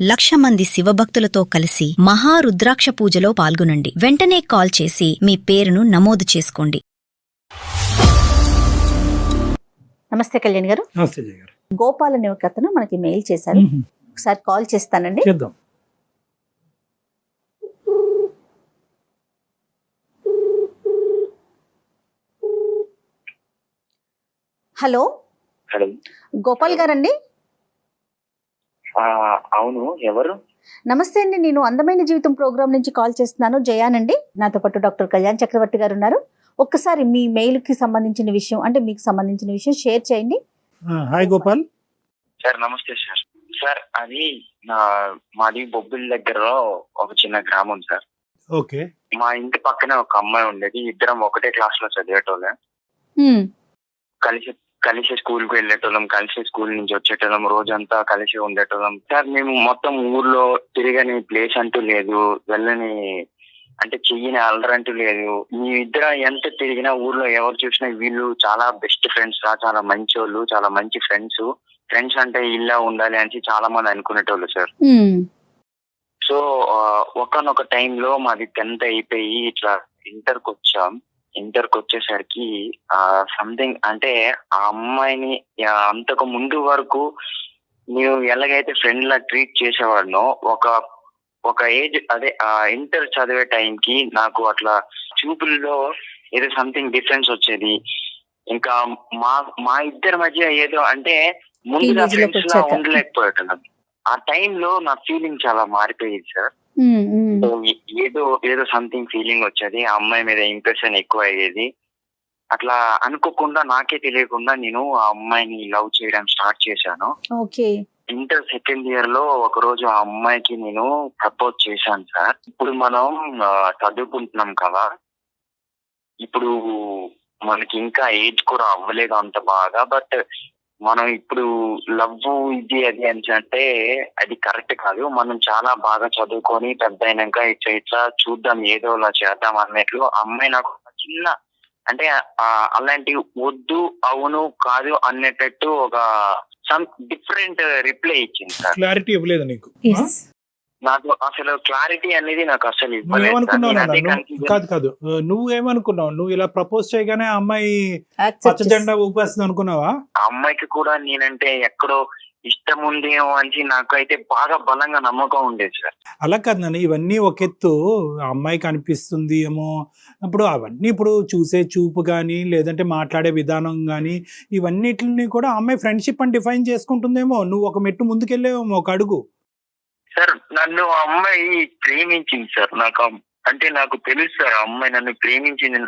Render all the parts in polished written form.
1,00,000 మంది శివభక్తులతో కలిసి మహారుద్రాక్ష పూజలో పాల్గొనండి. వెంటనే కాల్ చేసి మీ పేరును నమోదు చేసుకోండి. నమస్తే కళ్యాణ్ గారు. నమస్తే జయ గారు. గోపాల్ అనే ఒక అతను మనకి మెయిల్ చేశారు. ఒకసారి కాల్ చేస్తానండి. చేద్దాం. Hello hello. గోపాల్ గారండి. అవును, ఎవరు? నమస్తే అండి, నేను అందమైన జీవితం ప్రోగ్రామ్ నుంచి కాల్ చేస్తున్నాను. జయానండి. నాతో పాటు డాక్టర్ కళ్యాణ్ చక్రవర్తి గారు ఉన్నారు. ఒక్కసారి మీ మెయిల్ కి సంబంధించిన విషయం, అంటే మీకు సంబంధించిన విషయం షేర్ చేయండి. హాయ్ గోపాల్. సార్ నమస్తే సార్. సార్ అది మాది బొబ్బిలి దగ్గర ఒక చిన్న గ్రామం సార్. ఓకే. మా ఇంటి పక్కనే ఒక అమ్మాయి ఉండేది. ఇద్దరం ఒకటే క్లాస్ లో చదివేటోళ్ళం. కలిసి కలిసి స్కూల్ కు వెళ్ళేటోళ్ళం, కలిసి స్కూల్ నుంచి వచ్చేటోళ్ళం, రోజంతా కలిసి ఉండేటోళ్ళం సార్. మేము మొత్తం ఊర్లో తిరగని ప్లేస్ అంటూ లేదు, వెళ్ళని అంటే చెయ్యని అల్లరంటూ లేదు. మీ ఇద్దరు ఎంత తిరిగినా ఊర్లో ఎవరు చూసినా వీళ్ళు చాలా బెస్ట్ ఫ్రెండ్స్ రా, చాలా మంచి వాళ్ళు, చాలా మంచి ఫ్రెండ్స్. ఫ్రెండ్స్ అంటే ఇలా ఉండాలి అని చాలా మంది అనుకునేటోళ్ళు సార్. సో ఒకనొక టైంలో మాది 10th అయిపోయి ఇట్లా ఇంటర్కి వచ్చాం. ఇంటర్కి వచ్చేసరికి సంథింగ్ అంటే ఆ అమ్మాయిని అంతకు ముందు వరకు నేను ఎలాగైతే ఫ్రెండ్ లా ట్రీట్ చేసేవాడినో ఒక ఏజ్ అదే ఇంటర్ చదివే టైంకి నాకు అట్లా చూపుల్లో ఏదో సంథింగ్ డిఫరెన్స్ వచ్చేది. ఇంకా మా ఇద్దరి మధ్య ఏదో అంటే ముందుగా ఫ్రెండ్స్ లా ఉండలేకపోయేటం. ఆ టైంలో నా ఫీలింగ్ చాలా మారిపోయేది సార్. ఏదో సంథింగ్ ఫీలింగ్ వచ్చేది, ఆ అమ్మాయి మీద ఇంప్రెషన్ ఎక్కువ అయ్యేది. అట్లా అనుకోకుండా నాకే తెలియకుండా నేను ఆ అమ్మాయిని లవ్ చేయడం స్టార్ట్ చేశాను. ఇంటర్ సెకండ్ ఇయర్ లో ఒక రోజు ఆ అమ్మాయికి నేను ప్రపోజ్ చేశాను సార్. ఇప్పుడు మనం చదువుకుంటున్నాం కదా, ఇప్పుడు మనకి ఇంకా ఏజ్ కూడా అవ్వలేదు అంత బాగా. బట్ మనం ఇప్పుడు లవ్ ఇది అది అని అంటే అది కరెక్ట్ కాదు. మనం చాలా బాగా చదువుకొని పెద్ద అయినాక ఇట్లా చూద్దాం, ఏదో అలా చేద్దాం అన్నట్లు అమ్మాయి నాకు చిన్న అంటే అలాంటి వద్దు అవును కాదు అనేటట్టు ఒక సమ్ డిఫరెంట్ రిప్లై ఇచ్చింది సార్. క్లారిటీ ఇవ్వలేదు నీకు? నాకు అసలు క్లారిటీ అనేది నాకు అసలు ఇవ్వలేదు. కాదు, నువ్వేమనుకున్నావు? నువ్వు ఇలా ప్రపోజ్ చేయగానే అమ్మాయి పచ్చ జెండా ఊపేస్తుంది అనుకున్నావా? ఆ అమ్మాయికి కూడా నేనంటే ఎక్కడో ఇష్టం ఉందేమో అని నాకైతే బాగా బలంగా నమ్మకం ఉండేది సార్. అలా కాదు నాన్న, ఇవన్నీ ఒక ఎత్తు. అమ్మాయికి అనిపిస్తుంది ఏమో, ఇప్పుడు అవన్నీ ఇప్పుడు చూసే చూపు కానీ లేదంటే మాట్లాడే విధానం కానీ ఇవన్నిటిని కూడా అమ్మాయి ఫ్రెండ్షిప్ అని డిఫైన్ చేసుకుంటుందేమో. నువ్వు ఒక మెట్టు ముందుకెళ్ళేమో, ఒక అడుగు. సార్ నన్ను ఆ అమ్మాయి ప్రేమించింది సార్. నాకు తెలుసు సార్ ఆ అమ్మాయి నన్ను ప్రేమించింది.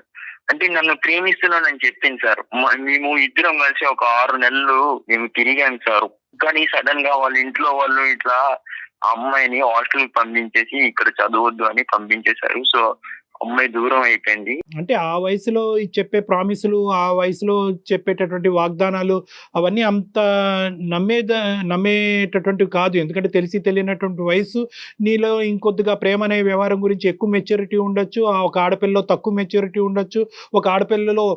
అంటే నన్ను ప్రేమిస్తున్నానని చెప్పింది సార్. మేము ఇద్దరం కలిసి ఒక 6 నెలలు మేము తిరిగాం సార్. కానీ సడన్ గా వాళ్ళ ఇంట్లో వాళ్ళు ఇట్లా ఆ అమ్మాయిని హాస్టల్ పంపించేసి ఇక్కడ చదవద్దు అని పంపించేశారు. సో అమ్మాయి దూరం అయిపోయింది. అంటే ఆ వయసులో చెప్పే ప్రామిసులు, ఆ వయసులో చెప్పేటటువంటి వాగ్దానాలు అవన్నీ అంత నమ్మేటటువంటివి కాదు. ఎందుకంటే తెలిసి తెలియనటువంటి వయసు. నీలో ఇంకొద్దిగా ప్రేమ అనే వ్యవహారం గురించి ఎక్కువ మెచ్యూరిటీ ఉండొచ్చు, ఒక ఆడపిల్లలో తక్కువ మెచ్యూరిటీ ఉండొచ్చు, ఒక ఆడపిల్లలో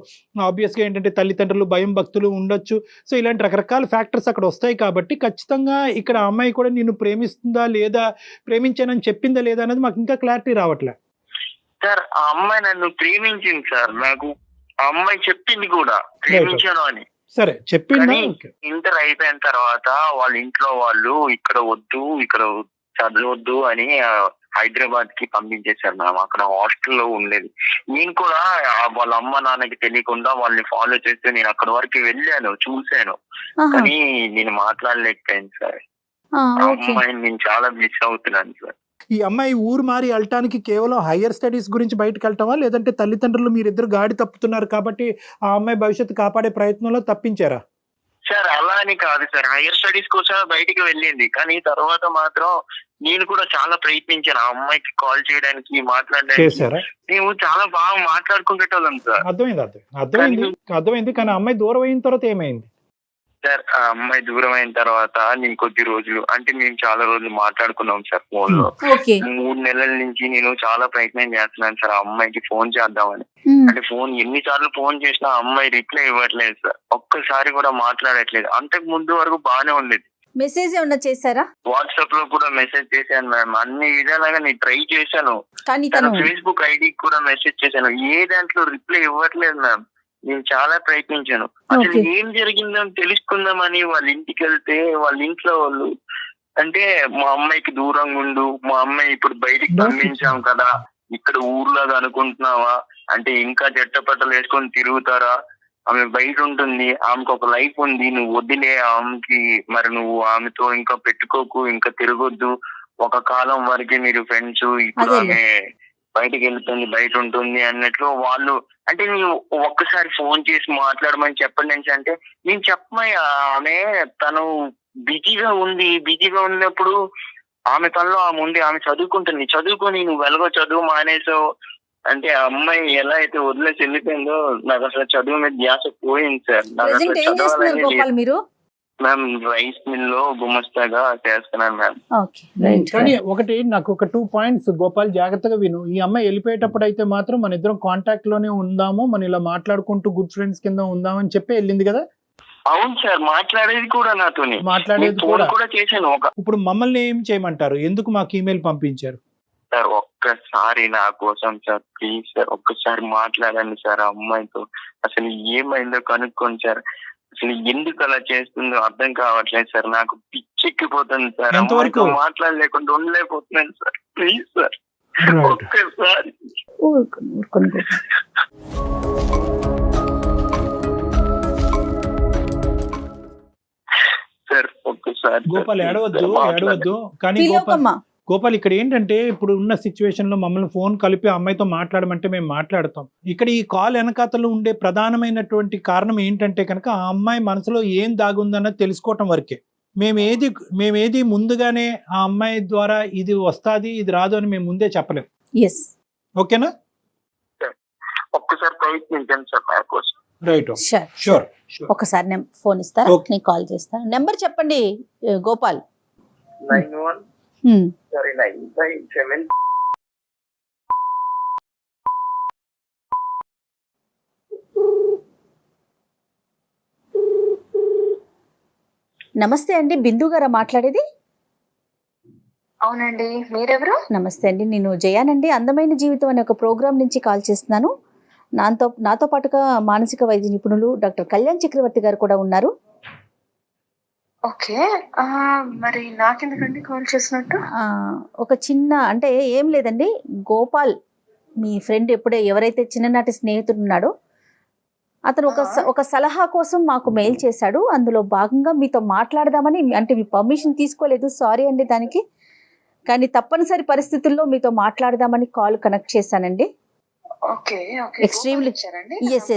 ఆబ్వియస్గా ఏంటంటే తల్లిదండ్రులు భయం భక్తులు ఉండొచ్చు. సో ఇలాంటి రకరకాల ఫ్యాక్టర్స్ అక్కడ వస్తాయి. కాబట్టి ఖచ్చితంగా ఇక్కడ అమ్మాయి కూడా నిన్ను ప్రేమిస్తుందా లేదా, ప్రేమించానని చెప్పిందా లేదా అనేది మాకు ఇంకా క్లారిటీ రావట్లే సార్. ఆ అమ్మాయి నన్ను ప్రేమించింది సార్. నాకు ఆ అమ్మాయి చెప్పింది కూడా ప్రేమించాను అని. సరే చెప్పింది. ఇంటర్ అయిపోయిన తర్వాత వాళ్ళ ఇంట్లో వాళ్ళు ఇక్కడ వద్దు, ఇక్కడ చదవద్దు అని హైదరాబాద్ కి పంపించేశారు మేడం. అక్కడ హాస్టల్లో ఉండేది. నేను కూడా వాళ్ళ అమ్మ నాన్నకి తెలియకుండా వాళ్ళని ఫాలో చేస్తే నేను అక్కడ వరకు వెళ్ళాను, చూశాను. కానీ నేను మాట్లాడలేకపోయాను సార్. ఆ అమ్మాయిని నేను చాలా మిస్ అవుతున్నాను సార్. ఈ అమ్మాయి ఊరు మారి వెళ్ళటానికి కేవలం హయ్యర్ స్టడీస్ గురించి బయటకు వెళ్ళటమా, లేదంటే తల్లిదండ్రులు మీరిద్దరు గాడి తప్పుతున్నారు కాబట్టి ఆ అమ్మాయి భవిష్యత్తు కాపాడే ప్రయత్నంలో తప్పించారా? సార్ అలా అని కాదు సార్, హయ్యర్ స్టడీస్ కోసం బయటికి వెళ్ళింది. కానీ తర్వాత మాత్రం నేను కూడా చాలా ప్రయత్నించాను ఆ అమ్మాయికి కాల్ చేయడానికి, మాట్లాడడానికి. మేము చాలా బాగా మాట్లాడుకుంటేటోళ్ళం సార్. అర్థమైంది. కానీ అమ్మాయి దూరం అయిన తర్వాత ఏమైంది సార్? ఆ అమ్మాయి దూరం అయిన తర్వాత నేను కొద్ది రోజులు అంటే మేము చాలా రోజులు మాట్లాడుకున్నాం సార్ ఫోన్ లో. 3 నెలల నుంచి నేను చాలా ప్రయత్నం చేస్తున్నాను సార్ ఆ అమ్మాయికి ఫోన్ చేద్దామని. అంటే ఫోన్ ఎన్నిసార్లు ఫోన్ చేసినా ఆ అమ్మాయి రిప్లై ఇవ్వట్లేదు సార్. ఒక్కసారి కూడా మాట్లాడట్లేదు. అంతకు ముందు వరకు బాగానే ఉండేది. మెసేజ్ ఏమన్నా చేశారా? వాట్సాప్ లో కూడా మెసేజ్ చేశాను మ్యామ్, అన్ని విధాలుగా నేను ట్రై చేశాను. కానీ తన తను ఫేస్బుక్ ఐడికి కూడా మెసేజ్ చేశాను, ఏ దాంట్లో రిప్లై ఇవ్వట్లేదు మ్యామ్. నేను చాలా ప్రయత్నించాను. అసలు Okay. ఏం జరిగిందో తెలుసుకుందామని వాళ్ళ ఇంటికి వెళ్తే వాళ్ళ ఇంట్లో వాళ్ళు అంటే మా అమ్మాయికి దూరంగా ఉండు, మా అమ్మాయి ఇప్పుడు బయటికి పంపించాం కదా, ఇక్కడ ఊర్లాగా అనుకుంటున్నావా, అంటే ఇంకా జట్టపట్టలు వేసుకొని తిరుగుతారా, ఆమె బయట ఉంటుంది, ఆమెకు ఒక లైఫ్ ఉంది, నువ్వు వదిలే ఆమెకి, మరి నువ్వు ఆమెతో ఇంకా పెట్టుకోకు, ఇంకా తిరగొద్దు, ఒక కాలం వరకు మీరు ఫ్రెండ్స్, ఇప్పుడు అదేలే. ఆమె బయటకు వెళ్తుంది, బయట ఉంటుంది అన్నట్లు వాళ్ళు. అంటే నేను ఒక్కసారి ఫోన్ చేసి మాట్లాడమని చెప్పండి అంటే నేను చెప్పమయ్యా, ఆమె తను బిజీగా ఉన్నప్పుడు ఆమె పనిలో ఆమె ఉంది, ఆమె చదువుకుంటుంది, చదువుకొని నువ్వు వెలగో చదువు మానేసావు అంటే ఆ అమ్మాయి ఎలా అయితే వదిలేసి వెళ్ళిపోయిందో నాకు అసలు చదువు మీద ధ్యాస పోయింది సార్. నాకు ప్రెసెంట్ అసలు ఏం చేస్తున్నారు చదవాలని గోపాల్ మీరు? మ్యామ్ రైస్ మిల్ లో గుమస్తాగా చేస్తున్నాను మ్యామ్. Okay, right. కానీ ఒకటి నాకు ఒక 2 పాయింట్స్ గోపాల్ జాగ్రత్తగా విను. ఈ అమ్మాయి వెళ్ళిపోయేటప్పుడు అయితే మాత్రం మన ఇద్దరం కాంటాక్ట్ లోనే ఉందాము, మనం ఇలా మాట్లాడుకుంటూ గుడ్ ఫ్రెండ్స్ కింద ఉందామని చెప్పి వెళ్ళింది కదా. అవును సార్, మాట్లాడేది కూడా నాతోని, మాట్లాడేది ఫోన్ కూడా. కూడా చేశాను. ఇప్పుడు మమ్మల్ని ఏం చేయమంటారు, ఎందుకు మాకు ఈమెయిల్ పంపించారు? సార్ ఒక్కసారి నా కోసం సార్, ప్లీజ్ సార్ ఒక్కసారి మాట్లాడండి సార్ ఆ అమ్మాయితో, అసలు ఏమైందో కనుక్కోండి సార్. అసలు ఎందుకు అలా చేస్తుందో అర్థం కావట్లేదు సార్, నాకు పిచ్చెక్కిపోతుంది సార్, ఎంతవరకు? అమ్మాయితో మాట్లాడలేకుండా ఉండలేకపోతున్నాను సార్, ప్లీజ్ సార్ ఒక్కసారి. ఊరుకోండి గోపాల్. సార్ ఒక్కసారి గోపాల్ ఏడవద్దు. కానీ ఫీల్ అవ్వకమ్మా. గోపాల్ ఇక్కడ ఏంటంటే ఇప్పుడు ఉన్న సిచ్యువేషన్ లో మమ్మల్ని ఫోన్ కలిపి ఆ అమ్మాయితో మాట్లాడమంటే మేము మాట్లాడతాం. ఇక్కడ ఈ కాల్ వెనకాతలు ఉండే ప్రధానమైనటువంటి కారణం ఏంటంటే కనుక ఆ అమ్మాయి మనసులో ఏం దాగుందన్నది తెలుసుకోవటం వరకే. మేమేది ముందుగానే ఆ అమ్మాయి ద్వారా ఇది వస్తాది ఇది రాదు అని మేము ముందే చెప్పలేం. ఎస్, ఓకేనా? ఒక్కసారి ప్రయత్నించండి సార్ నా కోసం. Right, sure. షూర్. ఒకసారి ఫోన్ ఇస్తారా? Okay. నేను కాల్ చేస్తాను. నెంబర్ చెప్పండి గోపాల్. 957. నమస్తే అండి, బిందు గారా మాట్లాడేది? అవునండి, మీరెవరు? నమస్తే అండి, నేను జయానండి, అందమైన జీవితం అనే ఒక ప్రోగ్రామ్ నుంచి కాల్ చేస్తున్నాను. నాతో పాటుగా మానసిక వైద్య నిపుణులు డాక్టర్ కళ్యాణ్ చక్రవర్తి గారు కూడా ఉన్నారు. ఓకే, మరి నాకెందుకండి కాల్ చేసినట్టు? ఒక చిన్న అంటే ఏం లేదండి, గోపాల్ మీ ఫ్రెండ్ ఎవరైతే చిన్ననాటి స్నేహితుడు ఉన్నాడో అతను ఒక సలహా కోసం మాకు మెయిల్ చేశాడు. అందులో భాగంగా మీతో మాట్లాడదామని, అంటే మీ పర్మిషన్ తీసుకోలేదు, సారీ అండి దానికి, కానీ తప్పనిసరి పరిస్థితుల్లో మీతో మాట్లాడదామని కాల్ కనెక్ట్ చేశానండి. ఓకే, ఎక్స్ట్రీమ్లీ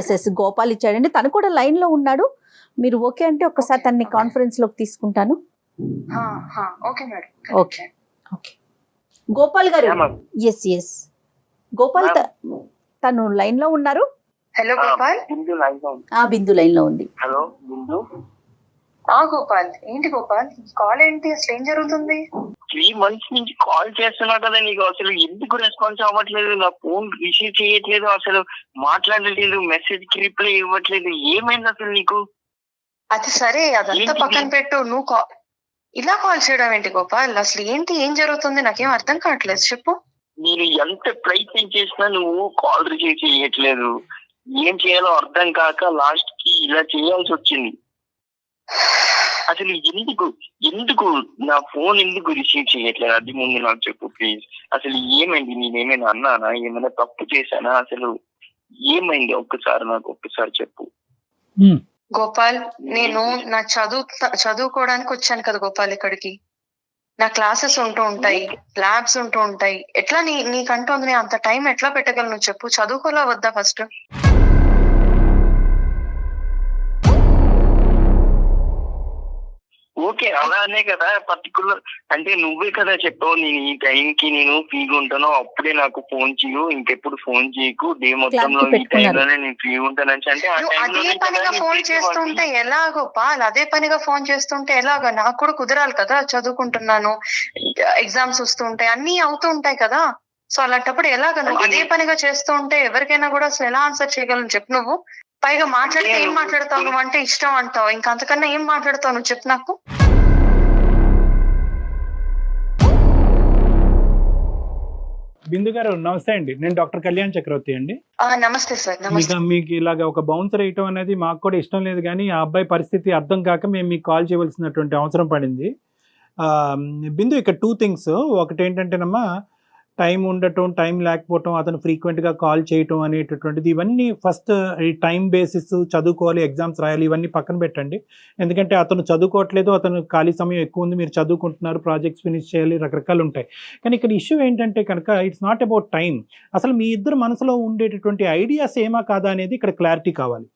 ఎస్ గోపాల్ ఇచ్చాడండి. తను కూడా లైన్ లో ఉన్నాడు. మీరు ఓకే అంటే ఒక్కసారి తనని కాన్ఫరెన్స్ లోకి తీసుకుంటాను. Okay madam. Okay okay Gopal గారు. ఎస్ గోపాల్ తను లైన్ లో ఉన్నారు. హలో గోపాల్. బిందు లైన్ లో ఉంది. హలో బిందు. గోపాల్, ఏంటి గోపాల్ కాల్ ఏంటి, అసలు ఏం జరుగుతుంది? 3 months నుంచి కాల్ చేస్తున్నా కదా, నీకు అసలు ఎందుకు రెస్పాన్స్ అవ్వట్లేదు, నా ఫోన్ రిసీవ్ చేయట్లేదు, అసలు మాట్లాడలేదు, మెసేజ్ కి రిప్లై ఇవ్వట్లేదు, ఏమైంది అసలు నీకు? అది సరే, అదంతా పక్కన పెట్టు, నువ్వు ఇలా కాల్ చేయడం ఏంటి గోపాల్, అసలు ఏంటి, ఏం జరుగుతుంది, నాకేం అర్థం కావట్లేదు, చెప్పు. నేను ఎంత ప్రయత్నం చేసినా నువ్వు కాల్ రిసీవ్ చేయట్లేదు, ఏం చేయాలో అర్థం కాక లాస్ట్ కి ఇలా చేయాల్సి వచ్చింది. అసలు ఎందుకు నా ఫోన్ ఎందుకు రిసీవ్ చేయట్లేదు, అది ముందు నాకు చెప్పు ప్లీజ్. అసలు ఏమైంది, నేనేమైనా అన్నానా, ఏమైనా తప్పు చేశానా, అసలు ఏమైంది ఒక్కసారి చెప్పు. గోపాల్, నేను నా చదువుకోవడానికి వచ్చాను కదా గోపాల్ ఇక్కడికి. నా క్లాసెస్ ఉంటూ ఉంటాయి, ల్యాబ్స్ ఉంటూ ఉంటాయి, ఎట్లా నీకంటూ నేను అంత టైం ఎట్లా పెట్టగలను చెప్పు, చదువుకోలా వద్దా ఫస్ట్? ఓకే, అలానే కదా పర్టికులర్, అంటే నువ్వే కదా చెప్పావు, నేను ఈ టైంకి నేను ఫ్రీగా ఉంటాను, అప్పుడే నాకు ఫోన్ చేయు, ఇంకెప్పుడు ఫోన్ చేయకు, డే మొత్తంలో ఈ టైంలోనే నేను ఫ్రీగా ఉంటానని. అంటే అదే పనిగా ఫోన్ చేస్తుంటే ఎలా గోపాల్, అదే పనిగా ఫోన్ చేస్తుంటే ఎలాగా, నాకు కూడా కుదరాలి కదా, చదువుకుంటున్నాను, ఎగ్జామ్స్ వస్తుంటాయి, అన్ని అవుతూ ఉంటాయి కదా. సో అలాంటప్పుడు ఎలాగ నువ్వు అదే పనిగా చేస్తూ ఉంటే ఎవరికైనా కూడా అసలు ఎలా ఆన్సర్ చేయగలను చెప్పు. నువ్వు పైగా మాట్లాడితే ఏం మాట్లాడతావు, నువ్వు అంటే ఇష్టం అంటావు, ఇంకా అంతకన్నా ఏం మాట్లాడతావు నువ్వు చెప్పు నాకు. బిందు గారు నమస్తే అండి, నేను డాక్టర్ కళ్యాణ్ చక్రవర్తి అండి. నమస్తే సార్. నమస్తే. మీకు ఇలాగ ఒక బౌన్సర్ వేయటం అనేది మాకు కూడా ఇష్టం లేదు, కానీ ఆ అబ్బాయి పరిస్థితి అర్థం కాక మేము మీకు కాల్ చేయవలసినటువంటి అవసరం పడింది. బిందు, ఇక్కడ 2 things. ఒకటి ఏంటంటేనమ్మా, టైం ఉండటం, టైం లేకపోవటం, అతను ఫ్రీక్వెంట్గా కాల్ చేయటం అనేటటువంటిది, ఇవన్నీ ఫస్ట్ ఈ టైం బేసిస్, చదువుకోవాలి, ఎగ్జామ్స్ రాయాలి, ఇవన్నీ పక్కన పెట్టండి. ఎందుకంటే అతను చదువుకోవట్లేదు, అతను ఖాళీ సమయం ఎక్కువ ఉంది, మీరు చదువుకుంటున్నారు, ప్రాజెక్ట్స్ ఫినిష్ చేయాలి, రకరకాలు ఉంటాయి. కానీ ఇక్కడ ఇష్యూ ఏంటంటే కనుక ఇట్స్ నాట్ అబౌట్ టైం. అసలు మీ ఇద్దరు మనసులో ఉండేటటువంటి ఐడియాస్ ఏమా కాదా అనేది ఇక్కడ క్లారిటీ కావాలి.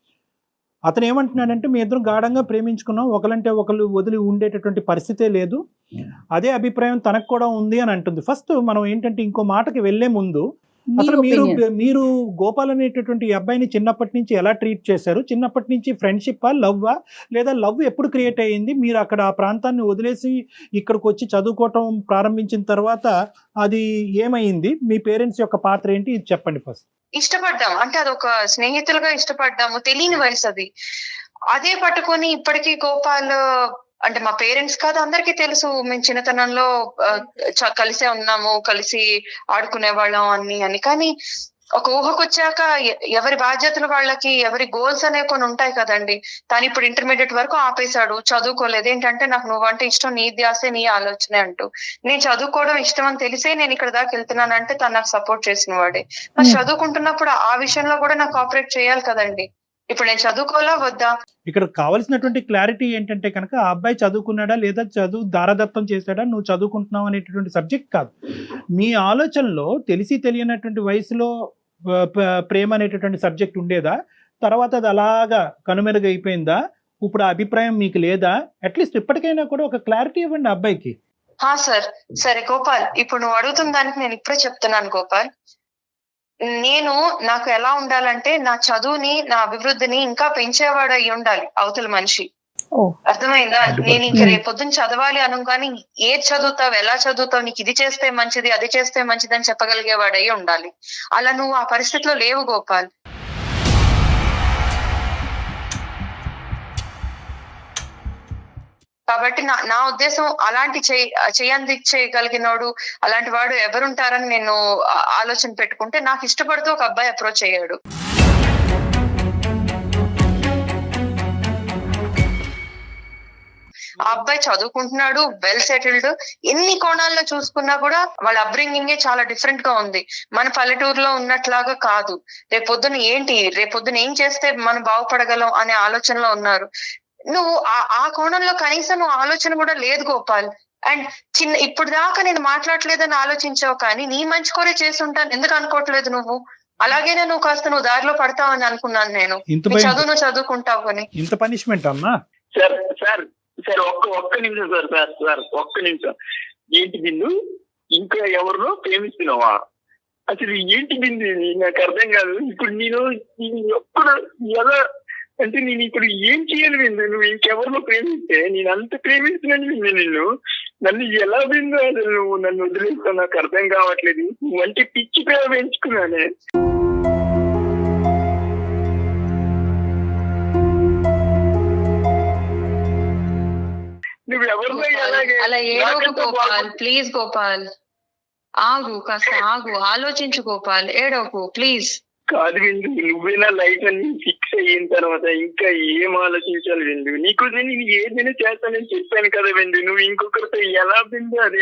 అతను ఏమంటున్నాడంటే, మీ ఇద్దరం గాఢంగా ప్రేమించుకున్నాం, ఒకరంటే ఒకరు వదిలి ఉండేటటువంటి పరిస్థితే లేదు, అదే అభిప్రాయం తనకు కూడా ఉంది అని అంటుంది. ఫస్ట్ మనం ఏంటంటే ఇంకో మాటకి వెళ్లే ముందు అసలు మీరు గోపాల్ అనేటటువంటి అబ్బాయిని చిన్నప్పటి నుంచి ఎలా ట్రీట్ చేశారు? చిన్నప్పటి నుంచి ఫ్రెండ్షిప్పా, లవ్వా, లేదా లవ్ ఎప్పుడు క్రియేట్ అయ్యింది? మీరు అక్కడ ఆ ప్రాంతాన్ని వదిలేసి ఇక్కడికి వచ్చి చదువుకోవటం ప్రారంభించిన తర్వాత అది ఏమైంది? మీ పేరెంట్స్ యొక్క పాత్ర ఏంటి? ఇది చెప్పండి ఫస్ట్. ఇష్టపడ్డాం అంటే అదొక స్నేహితులుగా ఇష్టపడ్డాము, తెలియని వయసు అది. అదే పట్టుకొని ఇప్పటికీ గోపాల్ అంటే మా పేరెంట్స్ కాదు, అందరికీ తెలుసు మేము చిన్నతనంలో కలిసే ఉన్నాము, కలిసి ఆడుకునే వాళ్ళం అని. కానీ ఒక ఊహకొచ్చాక ఎవరి బాధ్యతలు వాళ్ళకి, ఎవరి గోల్స్ అనే కొన్ని ఉంటాయి కదండి. తను ఇప్పుడు ఇంటర్మీడియట్ వరకు ఆపేశాడు, చదువుకోలేదు. ఏంటంటే నాకు నువ్వంటే ఇష్టం, నీ ధ్యాసే, నీ ఆలోచనే అంటూ. నేను చదువుకోవడం ఇష్టం అని తెలిసే నేను ఇక్కడ దాకా వెళ్తున్నానంటే తను నాకు సపోర్ట్ చేసిన వాడే. మరి చదువుకుంటున్నప్పుడు ఆ విషయంలో కూడా నాకు కోఆపరేట్ చేయాలి కదండి. ఇప్పుడు నేను చదువుకోవాలా వద్దా? ఇక్కడ కావాల్సినటువంటి క్లారిటీ ఏంటంటే కనుక, ఆ అబ్బాయి చదువుకున్నాడా లేదా చదువు దారదత్తం చేశాడా, నువ్వు చదువుకుంటున్నావు అనేటటువంటి సబ్జెక్ట్ కాదు. మీ ఆలోచనలో తెలిసి తెలియనటువంటి వయసులో ప్రేమ అనేటటువంటి సబ్జెక్ట్ ఉండేదా? తర్వాత అది అలాగా కనుమెరుగైపోయిందా? ఇప్పుడు ఆ అభిప్రాయం మీకు లేదా? అట్లీస్ట్ ఇప్పటికైనా కూడా ఒక క్లారిటీ ఇవ్వండి అబ్బాయికి. సార్, సరే గోపాల్, ఇప్పుడు నువ్వు అడుగుతున్న దానికి నేను ఇప్పుడే చెప్తున్నాను గోపాల్. నాకు ఎలా ఉండాలంటే, నా చదువుని, నా అభివృద్ధిని ఇంకా పెంచేవాడు అయి ఉండాలి అవతల మనిషి. అర్థమైందా? నేను ఇంక రేపొద్దున చదవాలి అనగానే ఏది చదువుతావు, ఎలా చదువుతావు, నీకు ఇది చేస్తే మంచిది, అది చేస్తే మంచిది అని చెప్పగలిగేవాడు అయి ఉండాలి. అలా నువ్వు ఆ పరిస్థితిలో లేవు గోపాల్. కాబట్టి నా ఉద్దేశం, అలాంటి చేయగలిగినోడు, అలాంటి వాడు ఎవరుంటారని నేను ఆలోచన పెట్టుకుంటే, నాకు ఇష్టపడుతూ ఒక అబ్బాయి అప్రోచ్ అయ్యాడు. ఆ అబ్బాయి చదువుకుంటున్నాడు, వెల్ సెటిల్డ్. ఎన్ని కోణాల్లో చూసుకున్నా కూడా వాళ్ళ అప్బ్రింగింగే చాలా డిఫరెంట్ గా ఉంది. మన పల్లెటూరులో ఉన్నట్లాగా కాదు. రేపొద్దున ఏం చేస్తే మనం బాగుపడగలం అనే ఆలోచనలో ఉన్నారు. నువ్వు ఆ కోణంలో కనీసం నువ్వు ఆలోచన కూడా లేదు గోపాల్. అండ్ ఇప్పుడు దాకా నేను మాట్లాడలేదని ఆలోచించావు, కానీ నీ మంచి కోరే చేసుంటాను ఎందుకు అనుకోవట్లేదు నువ్వు? అలాగేనే నువ్వు కాస్త నువ్వు దారిలో పడతావని అనుకున్నాను నేను. చదువు చదువుకుంటావు అని. ఇంత పనిష్మెంట్ అమ్మా? సార్ ఒక్క నిమిషం సార్ ఒక్క నిమిషం. ఏంటి బిందు, ఇంకా ఎవరినో ప్రేమిస్తున్నావా? అసలు ఏంటి బిందు, నాకు అర్థం కాదు. ఇప్పుడు నేను ఎప్పుడు ఎలా అంటే, నేను ఇప్పుడు ఏం చేయాలి బిందు? నువ్వు ఇంకెవరినో ప్రేమిస్తే, నేను అంత ప్రేమిస్తున్నాను బిందు. నన్ను ఎలా బిందు అసలు నువ్వు నన్ను వదిలేస్తావు? నాకు అర్థం కావట్లేదు. నువ్వంటే పిచ్చి ప్రేమ పెంచుకున్నానే. అలా ఏడవకు గోపాల్, ప్లీజ్ గోపాల్. కాస్త ఆగు, ఆలోచించు గోపాల్, ఏడవకు ప్లీజ్. కాదు విందు, నువ్వే నా లైఫ్ అన్ని ఫిక్స్ అయిన తర్వాత ఇంకా ఏం ఆలోచించాలి విందు? నీకోసం నేను ఏదైనా చేస్తానని చెప్పాను కదా విందు. నువ్వు ఇంకొకరితో ఎలా విందు? అది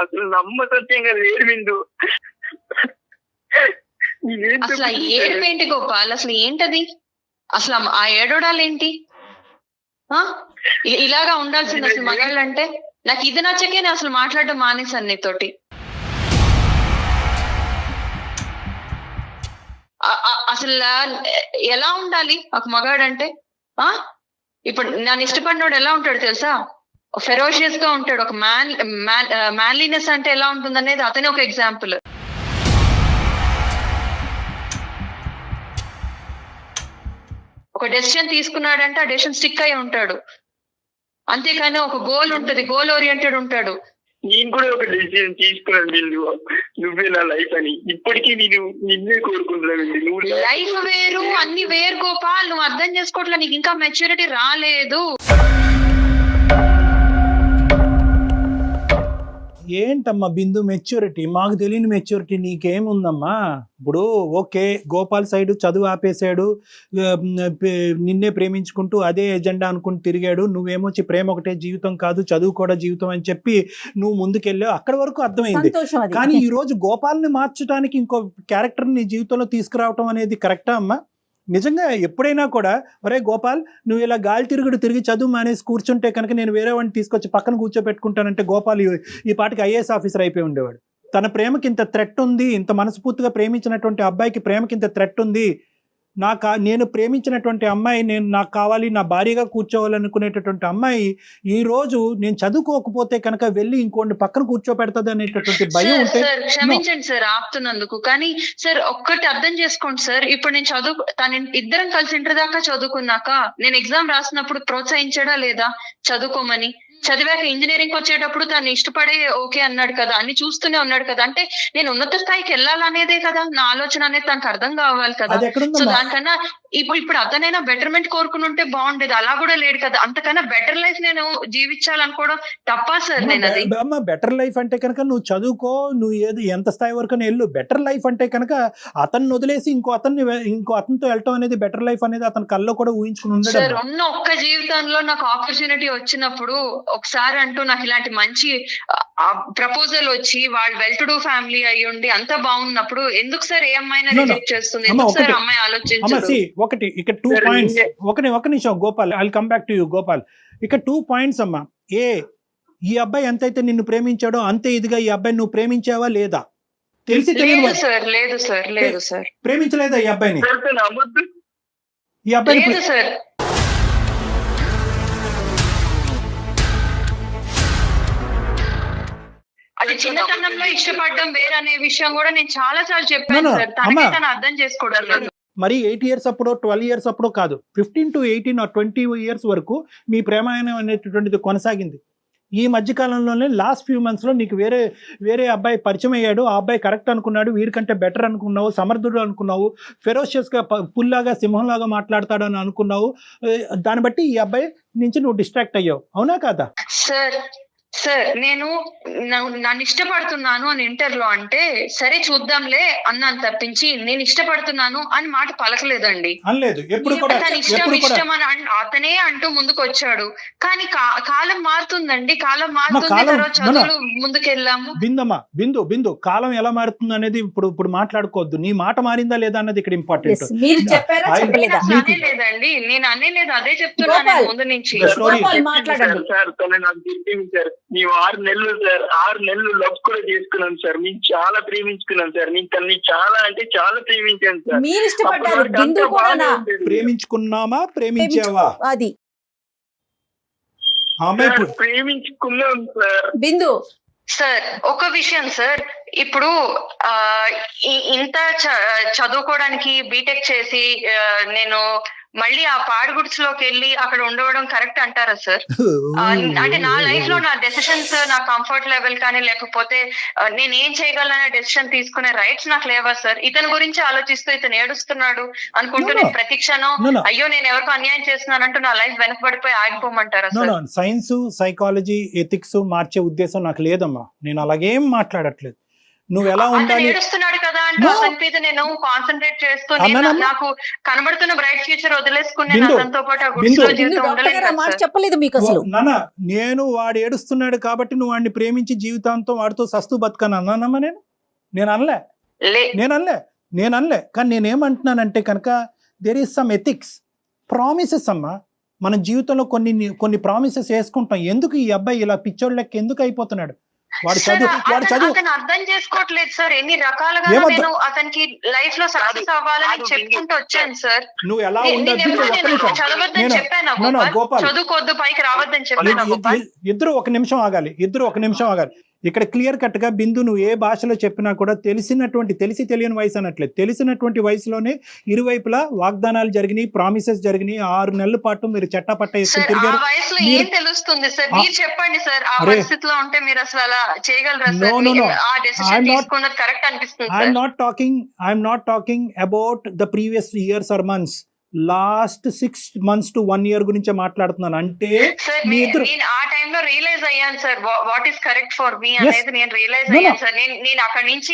అసలు నమ్మసత్యంగా లేదు విందు. అసలు ఏడుపేంటి గోపాల్? అసలు ఏంటది? అసలు ఆ ఏడవడాలేంటి? ఇలాగా ఉండాల్సింది అసలు మగాళ్ళంటే. నాకు ఇది నచ్చకే నేను అసలు మాట్లాడడం మానేశాను నీతోటి. అసలు ఎలా ఉండాలి ఒక మగాడంటే? ఇప్పుడు నన్ను ఇష్టపడినోడు ఎలా ఉంటాడు తెలుసా? ఫెరోషియస్ గా ఉంటాడు. ఒక మ్యాన్లీనెస్ అంటే ఎలా ఉంటుంది అనేది అతనే ఒక ఎగ్జాంపుల్. ఒక డెసిషన్ తీసుకున్నాడంటే ఆ డెసిషన్ స్టిక్ అయి ఉంటాడు. అంతేకాని ఒక గోల్ ఉంటది, గోల్ ఓరియంటెడ్ ఉంటాడు. నేను కూడా ఒక డెసిషన్ తీసుకున్నాను బిందు, నువ్వే నా లైఫ్ అని. ఇప్పటికీ నేను నిన్నే కోరుకుంటున్నాను. లైఫ్ వేరు, అన్ని వేరు గోపాల్. నువ్వు అర్థం చేసుకోవట్లే, నీకు ఇంకా మెచ్యూరిటీ రాలేదు. ఏంటమ్మా బిందు మెచ్యూరిటీ? మాకు తెలియని మెచ్యూరిటీ నీకేముందమ్మా? ఇప్పుడు ఓకే, గోపాల్ సైడ్ చదువు ఆపేశాడు, నిన్నే ప్రేమించుకుంటూ అదే ఎజెండా అనుకుని తిరిగాడు, నువ్వేమొచ్చి ప్రేమ ఒకటే జీవితం కాదు చదువు కూడా జీవితం అని చెప్పి నువ్వు ముందుకెళ్ళావు, అక్కడి వరకు అర్థమైంది. సంతోషం అది. కానీ ఈ రోజు గోపాల్ని మార్చడానికి ఇంకో క్యారెక్టర్ నీ జీవితంలో తీసుకురావటం అనేది కరెక్టా అమ్మా? నిజంగా ఎప్పుడైనా కూడా ఒరే గోపాల్ నువ్వు ఇలా గాలి తిరిగి చదువు మానేసి కూర్చుంటే కనుక నేను వేరే వాడిని తీసుకొచ్చి పక్కన కూర్చోబెట్టుకుంటానంటే గోపాల్ ఈ పాటికి ఐఏఎస్ ఆఫీసర్ అయిపోయి ఉండేవాడు. తన ప్రేమకి ఇంత థ్రెట్ ఉంది, ఇంత మనస్ఫూర్తిగా ప్రేమించినటువంటి అబ్బాయికి ప్రేమకి ఇంత థ్రెట్ ఉంది, నేను ప్రేమించినటువంటి అమ్మాయి నాకు కావాలి, నా భార్యగా కూర్చోవాలనుకునేటటువంటి అమ్మాయి ఈ రోజు నేను చదువుకోకపోతే కనుక వెళ్ళి ఇంకోటి పక్కన కూర్చోపెడతాది అనేటటువంటి భయం ఉంటే. క్షమించండి సార్ ఆపుతున్నందుకు, కానీ సార్ ఒక్కటి అర్థం చేసుకోండి సార్, ఇప్పుడు నేను ఇద్దరం కలిసి ఇంటర్ దాకా చదువుకున్నాక నేను ఎగ్జామ్ రాసినప్పుడు ప్రోత్సహించడా లేదా చదువుకోమని? చదివాక ఇంజనీరింగ్ వచ్చేటప్పుడు తను ఇష్టపడే ఓకే అన్నాడు కదా, అన్ని చూస్తూనే ఉన్నాడు కదా, అంటే నేను ఉన్నత స్థాయికి వెళ్ళాలనేదే కదా నా ఆలోచన అనేది తనకు అర్థం కావాలి కదా. సో దానికన్నా ఇప్పుడు అతనైనా బెటర్మెంట్ కోరుకుని ఉంటే బాగుండేది, అలా కూడా లేడు కదా. అంతకన్నా బెటర్ లైఫ్ నేను జీవించాలనుకోవడం తప్పా సార్? నేను అది బెటర్ లైఫ్ అంటే కనుక నువ్వు చదువుకో, నువ్వు ఎంత స్థాయి వరకు వెళ్ళు. బెటర్ లైఫ్ అంటే కనుక అతన్ని వదిలేసి ఇంకో అతనితో వెళ్ళటం అనేది బెటర్ లైఫ్ అనేది అతని కల్లో కూడా ఊహించుకుని ఉండదు సార్. ఉన్న ఒక్క జీవితంలో నాకు ఆపర్చునిటీ వచ్చినప్పుడు ఒకసారి అంటూ నాకు ఇలాంటి మంచి ప్రపోజల్ వచ్చి వాళ్ళు వెల్ టు డూ ఫ్యామిలీ అయ్యి ఉండి అంత బాగున్నప్పుడు ఎందుకు సార్ ఏ అమ్మాయినా రిజెక్ట్ చేస్తుంది? ఎందుకు సార్ అమ్మాయి ఆలోచించదు? ఒకటి ఇక్కడ 2 పాయింట్స్. ఒక నిమిషం Gopal, I will come back to you Gopal. ఇక్కడ 2 పాయింట్స్ అమ్మా. ఈ అబ్బాయి ఎంతైతే నిన్ను ప్రేమించాడో అంతే ఇదిగా ఈ అబ్బాయి నువ్వు ప్రేమించావా లేదా? తెలిసి తెలియదు సార్. లేదు సార్ ప్రేమించలేదా ఈ అబ్బాయిని? ఈ అబ్బాయి సార్ అది చిన్నతనంలో ఇష్టపడడం వేరనే విషయం కూడా నేను చాలా చెప్పాను సార్. తనకి అర్థం చేసుకోవడం లేదు. మరి 8 years అప్పుడో 12 years అప్పుడో కాదు, 15 to 18 or 20 years వరకు మీ ప్రేమాయణం అనేటటువంటిది కొనసాగింది. ఈ మధ్యకాలంలోనే లాస్ట్ ఫ్యూ మంత్స్లో నీకు వేరే అబ్బాయి పరిచయం అయ్యాడు. ఆ అబ్బాయి కరెక్ట్ అనుకున్నాడు, వీరికంటే బెటర్ అనుకున్నావు, సమర్థుడు అనుకున్నావు, ఫెరోషియస్గా పుల్లాగా సింహంలాగా మాట్లాడతాడు అని అనుకున్నావు. దాన్ని బట్టి ఈ అబ్బాయి నుంచి నువ్వు డిస్ట్రాక్ట్ అయ్యావు, అవునా కాదా? సార్ నేను నన్ను ఇష్టపడుతున్నాను అని ఇంటర్లో అంటే సరే చూద్దాంలే అన్నాను తప్పించి నేను ఇష్టపడుతున్నాను అని మాట పలకలేదండి. తన ఇష్టం అని అతనే అంటూ ముందుకు వచ్చాడు. కానీ కాలం మారుతుందండి, కాలం మారుతుంది, తర్వాత చదువులు ముందుకెళ్ళాము. బిందు కాలం ఎలా మారుతుంది అనేది ఇప్పుడు మాట్లాడుకోవద్దు. నీ మాట మారిందా లేదా అన్నది ఇక్కడ ఇంపార్టెంట్. లేదండి, నేను అనేలేదు, అదే చెప్తున్నాను ముందు నుంచి. మేము 6 నెలలు సార్, 6 నెలలు లవ్ కూడా చేసుకున్నాం సార్. మేము చాలా ప్రేమించుకున్నాం సార్. నేను తనని చాలా అంటే చాలా ప్రేమించాను సార్. ప్రేమించుకున్నామా ప్రేమించావా? అది ప్రేమించుకున్నాం సార్. బిందు సార్ ఒక విషయం సార్, ఇప్పుడు ఇంత చదువుకోవడానికి బీటెక్ చేసి నేను మళ్ళీ ఆ పాడుగుడ్స్లోకి వెళ్ళి అక్కడ ఉండవడం కరెక్ట్ అంటారా సార్? అంటే నా లైఫ్ లో నా డెసిషన్స్, నా కంఫర్ట్ లెవెల్ కానీ లేకపోతే నేను ఏం చేయగలనే డెసిషన్ తీసుకునే రైట్స్ నాకు లేవా సార్? ఇతని గురించి ఆలోచిస్తూ ఇతను ఏడుస్తున్నాడు అనుకుంటూ నేను ప్రతి క్షణం అయ్యో నేను ఎవరికో అన్యాయం చేస్తున్నానంటూ నా లైఫ్ వెనకబడిపోయి ఆగిపోమంటారా సార్? సైన్స్, సైకాలజీ, ఎథిక్స్ మార్చే ఉద్దేశం నాకు లేదమ్మా. నేను అలాగేం మాట్లాడట్లేదు. నువ్వు ఎలా ఉండాలి ఏడుస్తున్నాడు కదా అంటే అతని మీద నేను కాన్సన్ట్రేట్ చేస్తూ నాకు కనబడుతున్న బ్రైట్ ఫ్యూచర్ వదిలేసుకుని అతనితో పాటు చెప్పలేదు మీకు అసలు. నేను వాడు ఏడుస్తున్నాడు కాబట్టి నువ్వు వాడిని ప్రేమించి జీవితాంతం వాడితో సస్తు బతకను అన్నానమ్మా? నేను అనలే. కానీ నేనేమంటున్నానంటే కనుక there is some ethics, promises అమ్మా. మన జీవితంలో కొన్ని ప్రామిసెస్ వేసుకుంటాం. ఎందుకు ఈ అబ్బాయి ఇలా పిచ్చోళ్ళ లెక్క ఎందుకు అయిపోతున్నాడు? వాడు చదువు అర్థం చేసుకోవట్లేదు సార్. ఎన్ని రకాలుగా నేను అతనికి లైఫ్ లో సక్సెస్ అవ్వాలని చెప్పుకుంటూ వచ్చాను సార్. నువ్వు ఎలా చదవద్దని చెప్పాను, చదువుకోవద్దు, పైకి రావద్దని చెప్పాను. ఇద్దరు ఒక నిమిషం ఆగాలి. ఇక్కడ క్లియర్ కట్ గా బిందు నువ్వు ఏ భాషలో చెప్పినా కూడా తెలిసి తెలియని వయసు అనట్లేదు, తెలిసినటువంటి వయసులోనే ఇరువైపులా వాగ్దానాలు జరిగినాయి, ప్రామిసెస్ జరిగినాయి. 6 నెలల పాటు మీరు చట్టపట్ట వేసుకుని తిరిగారు. ఏం తెలుస్తుంది సార్? మీరు చెప్పండి సార్, ఆ పరిస్థితిలో ఉంటే మీరు అసలు అలా చేయగలరా సార్? ఆ డెసిషన్ తీసుకున్నది కరెక్ట్ అనిపిస్తుంది. I'm not talking about the previous years or months. Last 6 months to 1 year గురించే మాట్లాడుతున్నాను. అంటే సార్ మీ ఇద్దరు నేను ఆ టైంలో రియలైజ్ అయ్యాను sir what is correct for me Yes. అనేది నేను రియలైజ్ No, no. అయ్యాను సార్. నేను అక్కడి నుంచి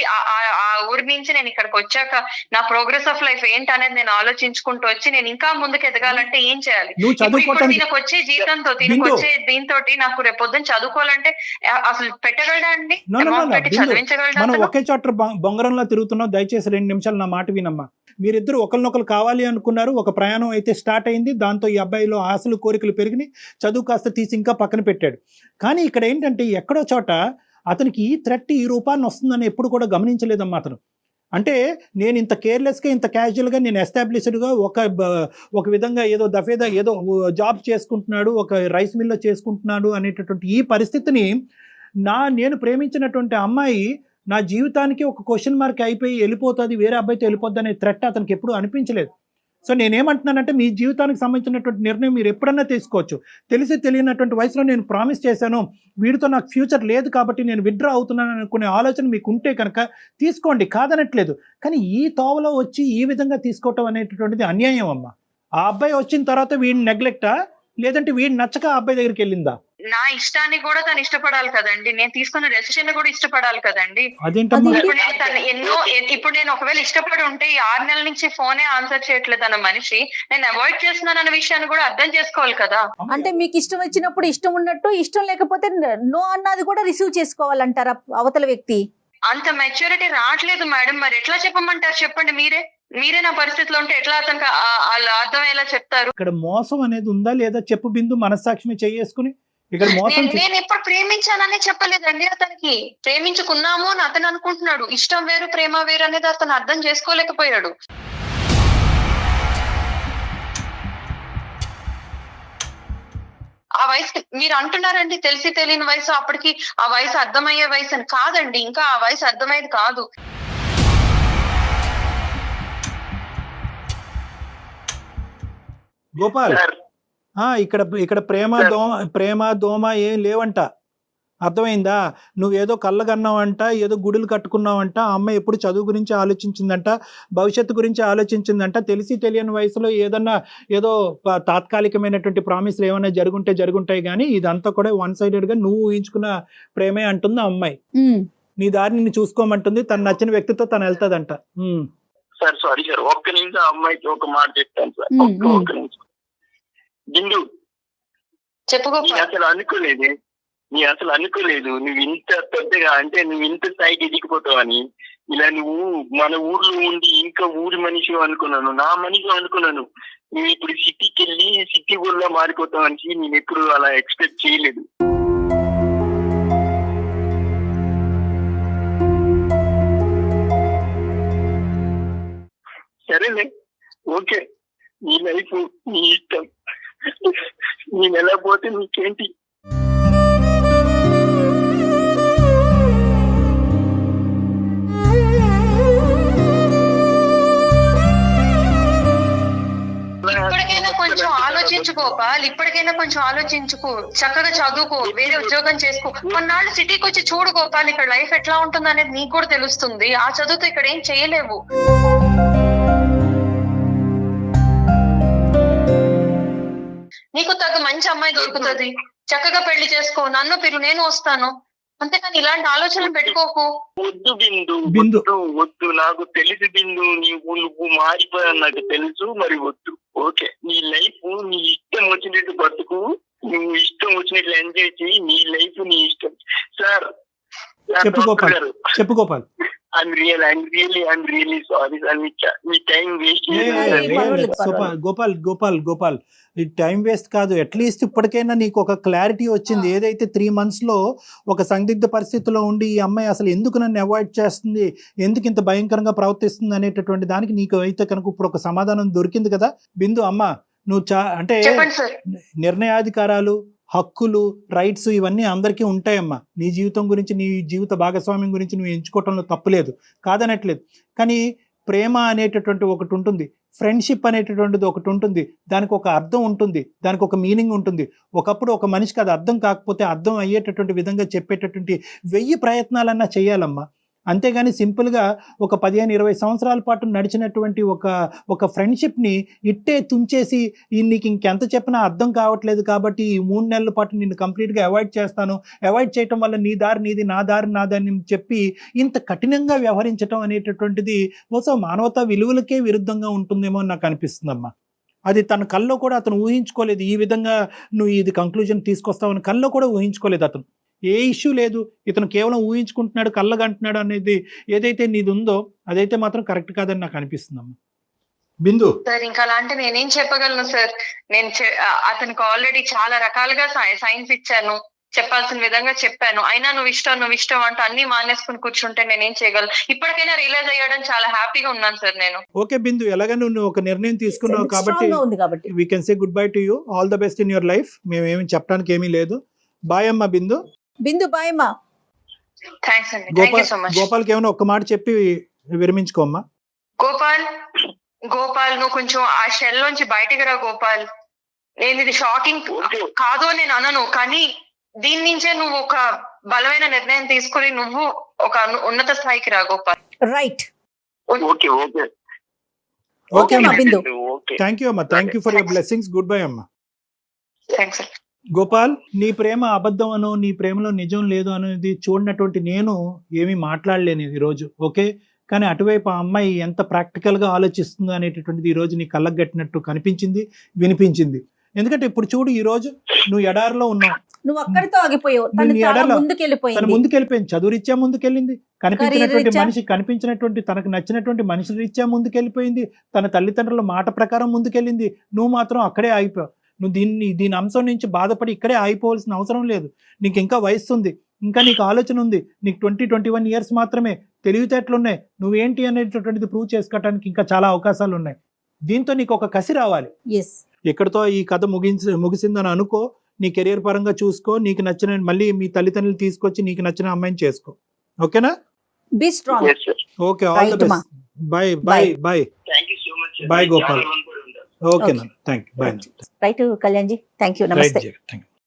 ఆ ఊరి నుంచి నేను ఇక్కడికి వచ్చాక నా ప్రోగ్రెస్ ఆఫ్ లైఫ్ ఏంటి అనేది నేను ఆలోచించుకుంటూ వచ్చి నేను ఇంకా ముందుకు ఎదగాలంటే ఏం చేయాలి? నువ్వు ఇప్పుడు చదువుకోవటానికి దీనికి వచ్చే జీతంతో దీనికి బిందు. వచ్చే దీంతో నాకు రేపు పొద్దున్న చదువుకోవాలంటే అసలు పెట్టగలడా అండి? No, no, no, amount no. పెట్టి బిందు, చదివించగలడా మనం అతను? ఒకే చాప్టర్ బొంగరంలో తిరుగుతున్నాం. దయచేసి 2 నిమిషాలు నా మాట వినమ్మా. మీరిద్దరు ఒకరినొకరు కావాలి అనుకున్నారు. ఒక ప్రయాణం అయితే స్టార్ట్ అయింది. దాంతో ఈ అబ్బాయిలో ఆశలు కోరికలు పెరిగినాయి. చదువు కాస్త తీసి ఇంకా పక్కన పెట్టాడు. కానీ ఇక్కడ ఏంటంటే ఎక్కడో చోట అతనికి ఈ థ్రెట్ ఈ రూపాన్ని వస్తుందని ఎప్పుడు కూడా గమనించలేదమ్మా అతను. అంటే నేను ఇంత కేర్లెస్గా ఇంత క్యాజువల్గా నేను ఎస్టాబ్లిష్డ్గా ఒక విధంగా ఏదో దఫేదా ఏదో జాబ్ చేసుకుంటున్నాడు, ఒక రైస్ మిల్లో చేసుకుంటున్నాడు అనేటటువంటి ఈ పరిస్థితిని నేను ప్రేమించినటువంటి అమ్మాయి నా జీవితానికి ఒక క్వశ్చన్ మార్క్ అయిపోయి వెళ్ళిపోతుంది, వేరే అబ్బాయితో వెళ్ళిపోద్ది అనే థ్రెట్ అతనికి ఎప్పుడు అనిపించలేదు. సో నేనేమంటున్నానంటే మీ జీవితానికి సంబంధించినటువంటి నిర్ణయం మీరు ఎప్పుడన్నా తీసుకోవచ్చు. తెలిసి తెలియనటువంటి వయసులో నేను ప్రామిస్ చేశాను, వీడితో నాకు ఫ్యూచర్ లేదు కాబట్టి నేను విత్డ్రా అవుతున్నాను అనుకునే ఆలోచన మీకు ఉంటే కనుక తీసుకోండి, కాదనట్లేదు. కానీ ఈ తోవలో వచ్చి ఈ విధంగా తీసుకోవటం అనేటటువంటిది అన్యాయం అమ్మ. ఆ అబ్బాయి వచ్చిన తర్వాత వీడిని నెగ్లెక్టా, లేదంటే వీడిని నచ్చక ఆ అబ్బాయి దగ్గరికి వెళ్ళిందా? నా ఇష్టాన్ని కూడా తను ఇష్టపడాలి కదండి, నేను తీసుకున్న డెసిషన్ కూడా ఇష్టపడాలి కదండి. అదేంటమ్మా? ఇప్పుడు నేను ఒకవేళ ఇష్టపడి ఉంటే ఈ 6 నెలల నుంచి ఫోనే ఆన్సర్ చేయట్లేదు అన్న మనిషి నేను అవాయిడ్ చేస్తున్నాను అన్న విషయాన్ని కూడా అర్థం చేసుకోవాలి కదా. అంటే మీకు ఇష్టం వచ్చినప్పుడు ఇష్టం ఉన్నట్టు, ఇష్టం లేకపోతే నో అన్నది కూడా రిసీవ్ చేసుకోవాలంటారా అవతల వ్యక్తి? అంత మెచ్యూరిటీ రావట్లేదు మేడం. మరి ఎట్లా చెప్పమంటారు చెప్పండి? మీరే నా పరిస్థితిలో ఉంటే ఎట్లా అతనికి వాళ్ళు అర్థమయ్యేలా చెప్తారు? ఇక్కడ మోసం అనేది ఉందా లేదా చెప్పు బిందు, మనస్సాక్షిని చేసుకుని. ఇక్కడ మోసం నేను ఎప్పుడు ప్రేమించానని చెప్పలేదండి అతనికి. ప్రేమించుకున్నాము అని అతను అనుకుంటున్నాడు. ఇష్టం వేరు ప్రేమ వేరు అనేది అతను అర్థం చేసుకోలేకపోయాడు. ఆ వయసు మీరు అంటున్నారండి తెలిసి తెలియని వయసు, అప్పటికి ఆ వయసు అర్థమయ్యే వయసు అని. కాదండి, ఇంకా ఆ వయసు అర్థమయ్యేది కాదు. గోపాల్, ఇక్కడ ప్రేమ దోమ ఏం లేవంట, అర్థమైందా? నువ్వేదో కళ్ళగన్నావంట, ఏదో గుడులు కట్టుకున్నావంట. ఆ అమ్మాయి ఎప్పుడు చదువు గురించి ఆలోచించిందంట, భవిష్యత్తు గురించి ఆలోచించిందంట. తెలిసి తెలియని వయసులో ఏదో తాత్కాలికమైనటువంటి ప్రామిస్లు ఏమైనా జరుగుంటాయి కానీ ఇదంతా కూడా 1-sided నువ్వు ఊహించుకున్న ప్రేమే అంటుంది ఆ అమ్మాయి. నీ దారి నిన్ను చూసుకోమంటుంది, తను నచ్చిన వ్యక్తితో తను వెళ్తాదంట. సార్ సారీ సార్, ఒక్క నిమిషం అమ్మాయికి ఒక మాట చెప్తాను సార్. ఒక్క నిమిషం. బిందు, చెప్పు అసలు అనుకోలేదు నువ్వు ఇంత పెద్దగా, అంటే నువ్వు ఇంత స్థాయికి ఎదిగిపోతావని. ఇలా నువ్వు మన ఊర్లో ఉండి ఇంకా ఊరి మనిషి అనుకున్నాను, నా మనిషి అనుకున్నాను. నువ్వు ఇప్పుడు సిటీకి వెళ్ళి సిటీ ఊళ్ళో మారిపోతావని నేను ఎప్పుడు అలా ఎక్స్పెక్ట్ చేయలేదు. సరేలే, ఓకే, నీ లైఫ్ నీ ఇష్టం, నేను ఎలా పోతే నీకేంటి? ఇప్పటికైనా కొంచెం ఆలోచించు గోపాల్, ఇప్పటికైనా కొంచెం ఆలోచించుకో, చక్కగా చదువుకో, వేరే ఉద్యోగం చేసుకో. కొన్నాళ్ళు సిటీకి వచ్చి చూడు గోపాల్, ఇక్కడ లైఫ్ ఎట్లా ఉంటుంది అనేది నీకు కూడా తెలుస్తుంది. ఆ చదువుతో ఇక్కడ ఏం చేయలేవు. నీకు తగ్గ మంచి అమ్మాయి దొరుకుతుంది, చక్కగా పెళ్లి చేసుకో, నన్ను పిలు, నేను వస్తాను. అంతేకాని ఇలాంటి ఆలోచనలు పెట్టుకోకు. వద్దు బిందు, వద్దు. నాకు తెలుసు బిందు, నువ్వు మారిపోయా నాకు తెలుసు. మరి వద్దు, ఓకే. నీ లైఫ్ నీ ఇష్టం వచ్చినట్టు బతుకు, నువ్వు ఇష్టం వచ్చినట్లు ఎంజాయ్ చేయి, నీ లైఫ్ నీ ఇష్టం. సార్ చెప్పు Gopal, I'm really sorry sir. Me time waste Gopal, ఈ టైం వేస్ట్ కాదు. అట్లీస్ట్ ఇప్పటికైనా నీకు ఒక క్లారిటీ వచ్చింది. ఏదైతే 3 monthsలో ఒక సందిగ్ధ పరిస్థితిలో ఉండి ఈ అమ్మాయి అసలు ఎందుకు నన్ను అవాయిడ్ చేస్తుంది, ఎందుకు ఇంత భయంకరంగా ప్రవర్తిస్తుంది అనేటటువంటి దానికి నీకు అయితే కనుక ఇప్పుడు ఒక సమాధానం దొరికింది కదా బిందు. అమ్మ, నువ్వు అంటే నిర్ణయాధికారాలు, హక్కులు, రైట్స్ ఇవన్నీ అందరికీ ఉంటాయమ్మా. నీ జీవితం గురించి, నీ జీవిత భాగస్వామ్యం గురించి నువ్వు ఎంచుకోవటంలో తప్పులేదు, కాదనట్లేదు. కానీ ప్రేమ అనేటటువంటి ఒకటి ఉంటుంది, ఫ్రెండ్షిప్ అనేటటువంటిది ఒకటి ఉంటుంది. దానికి ఒక అర్థం ఉంటుంది, దానికి ఒక మీనింగ్ ఉంటుంది. ఒకప్పుడు ఒక మనిషికి అది అర్థం కాకపోతే అర్థం అయ్యేటటువంటి విధంగా చెప్పేటటువంటి 1000 ప్రయత్నాలన్నా చేయాలమ్మా. అంతేగాని సింపుల్గా ఒక 15-20 సంవత్సరాల పాటు నడిచినటువంటి ఒక ఫ్రెండ్షిప్ని ఇట్టే తుంచేసి నీకు ఇంకెంత చెప్పినా అర్థం కావట్లేదు కాబట్టి ఈ 3 నెలల పాటు నిన్ను కంప్లీట్గా అవాయిడ్ చేస్తాను, అవాయిడ్ చేయటం వల్ల నీ దారి నీది, నా దారి నాదని చెప్పి ఇంత కఠినంగా వ్యవహరించడం అనేటటువంటిది బహుశా మానవతా విలువలకే విరుద్ధంగా ఉంటుందేమో అని నాకు అనిపిస్తుందమ్మా. అది తన కల్లో కూడా అతను ఊహించుకోలేదు, ఈ విధంగా నువ్వు ఇది కంక్లూజన్ తీసుకొస్తావని కల్లో కూడా ఊహించుకోలేదు అతను. ఏ ఇష్యూ లేదు, ఇతను కేవలం ఊహించుకుంటున్నాడు, కళ్ళగంటున్నాడు అనేది ఏదైతే నీది ఉందో అదైతే మాత్రం కరెక్ట్ కాదని నాకు అనిపిస్తుందమ్మా. బిందు సార్ ఇంకా అలాంటి నేనేం చెప్పగలను సార్? నేను అతనికి ఆల్రెడీ చాలా రకాలుగా సైన్స్ ఇచ్చాను, చెప్పాల్సిన విధంగా చెప్పాను, అయినా నువ్వు ఇష్టం అంటూ అన్ని మానేసుకుని కూర్చుంటే నేనేం చేయగలను? ఇప్పటికైనా రియలైజ్ అయ్యాడని చాలా హ్యాపీగా ఉన్నాను సార్ నేను. ఓకే బిందు, ఎలాగ నువ్వు ఒక నిర్ణయం తీసుకున్నావు కాబట్టి we can say good bye to you, all the best in your life. మేమేమి చెప్పడానికి ఏమీ లేదు. బాయ్ అమ్మా బిందు. బాయ్ అమ్మా. థ్యాంక్స్ అండి, థ్యాంక్ యూ సో మచ్. గోపాల్కి ఏమైనా ఒక్క మాట చెప్పి విరమించుకోమ్మా. గోపాల్ నువ్వు కొంచెం ఆ షెల్ నుంచి బయటికి రా గోపాల్. నేను ఇది షాకింగ్ కాదు అని నేను అనను, కానీ దీని నుంచే నువ్వు ఒక బలమైన నిర్ణయం తీసుకుని నువ్వు ఒక ఉన్నత స్థాయికి రా Gopal. Right. Okay okay okay అమ్మా బిందు. థ్యాంక్ యూ అమ్మా, thank you for your blessings. Good bye అమ్మా. థ్యాంక్స్. గోపాల్, నీ ప్రేమ అబద్ధం అనో నీ ప్రేమలో నిజం లేదు అనేది చూడనటువంటి నేను ఏమీ మాట్లాడలేను ఈరోజు, ఓకే? కానీ అటువైపు ఆ అమ్మాయి ఎంత ప్రాక్టికల్గా ఆలోచిస్తుందో అనేటటువంటిది ఈరోజు నీ కళ్ళకు గట్టినట్టు కనిపించింది, వినిపించింది. ఎందుకంటే ఇప్పుడు చూడు, ఈరోజు నువ్వు ఎడారిలో ఉన్నావు, నువ్వు అక్కడితో ఆగిపోయావు, తను ముందుకెళ్ళిపోయింది, చదువురీత్యా ముందుకెళ్ళింది, కనిపించినటువంటి తనకు నచ్చినటువంటి మనుషుల రీత్యా ముందుకెళ్ళిపోయింది, తన తల్లిదండ్రుల మాట ప్రకారం ముందుకెళ్ళింది. నువ్వు మాత్రం అక్కడే ఆగిపోయావు. నువ్వు దీని అంశం నుంచి బాధపడి ఇక్కడే ఆగిపోవాల్సిన అవసరం లేదు. నీకు ఇంకా వయస్సు ఉంది, ఇంకా నీకు ఆలోచన ఉంది, నీకు 20-21 ఇయర్స్ మాత్రమే, తెలివితేటలు ఉన్నాయి, నువ్వేంటి అనేటటువంటిది ప్రూవ్ చేసుకోవడానికి ఇంకా చాలా అవకాశాలు ఉన్నాయి. దీంతో నీకు ఒక కసి రావాలి. ఎక్కడితో ఈ కథ ముగిసిందని అనుకో, నీ కెరియర్ పరంగా చూసుకో, నీకు నచ్చిన మళ్ళీ మీ తల్లిదండ్రులు తీసుకొచ్చి నీకు నచ్చిన అమ్మాయిని చేసుకో, ఓకేనా? Be strong. Okay, all the best. Bye bye bye. Bye Gopal. Okay, thank you. Bye. Right Kalyan ji, thank you, నమస్తే.